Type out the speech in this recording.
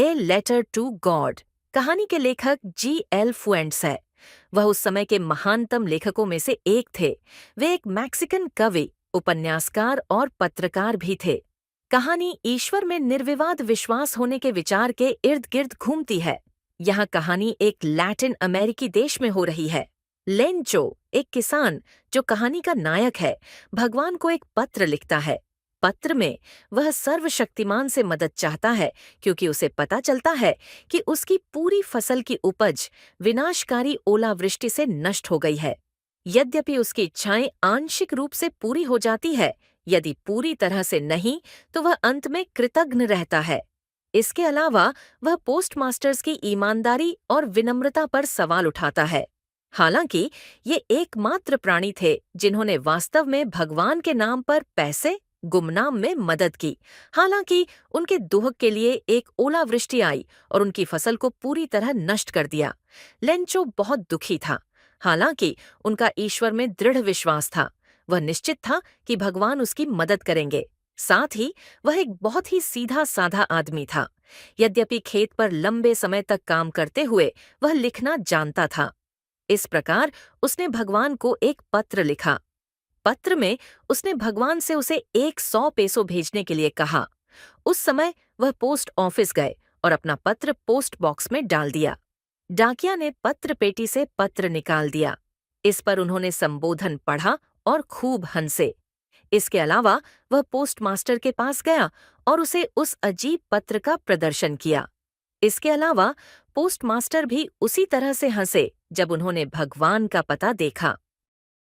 A letter to God कहानी के लेखक G.L. फुएंट्स है। वह उस समय के महानतम लेखकों में से एक थे। वे एक मैक्सिकन कवि, उपन्यासकार और पत्रकार भी थे। कहानी ईश्वर में निर्विवाद विश्वास होने के विचार के इर्द गिर्द घूमती है। यहाँ कहानी एक लैटिन अमेरिकी देश में हो रही है। लेंचो, एक किसान जो कहानी का नायक है, भगवान को एक पत्र लिखता है। पत्र में वह सर्वशक्तिमान से मदद चाहता है क्योंकि उसे पता चलता है कि उसकी पूरी फसल की उपज विनाशकारी ओलावृष्टि से नष्ट हो गई है। यद्यपि उसकी इच्छाएं आंशिक रूप से पूरी हो जाती है, यदि पूरी तरह से नहीं तो वह अंत में कृतघ्न रहता है। इसके अलावा वह पोस्टमास्टर्स की ईमानदारी और विनम्रता पर सवाल उठाता है। हालांकि ये एकमात्र प्राणी थे जिन्होंने वास्तव में भगवान के नाम पर पैसे गुमनाम में मदद की। हालांकि उनके दुख के लिए एक ओलावृष्टि आई और उनकी फसल को पूरी तरह नष्ट कर दिया। लेंचो बहुत दुखी था। हालांकि उनका ईश्वर में दृढ़ विश्वास था। वह निश्चित था कि भगवान उसकी मदद करेंगे। साथ ही वह एक बहुत ही सीधा साधा आदमी था। यद्यपि खेत पर लंबे समय तक काम करते हुए वह लिखना जानता था। इस प्रकार उसने भगवान को एक पत्र लिखा। पत्र में उसने भगवान से उसे 100 पेसो भेजने के लिए कहा। उस समय वह पोस्ट ऑफिस गए और अपना पत्र पोस्ट बॉक्स में डाल दिया। डाकिया ने पत्र पेटी से पत्र निकाल दिया। इस पर उन्होंने संबोधन पढ़ा और खूब हंसे। इसके अलावा वह पोस्टमास्टर के पास गया और उसे उस अजीब पत्र का प्रदर्शन किया। इसके अलावा पोस्टमास्टर भी उसी तरह से हंसे जब उन्होंने भगवान का पता देखा।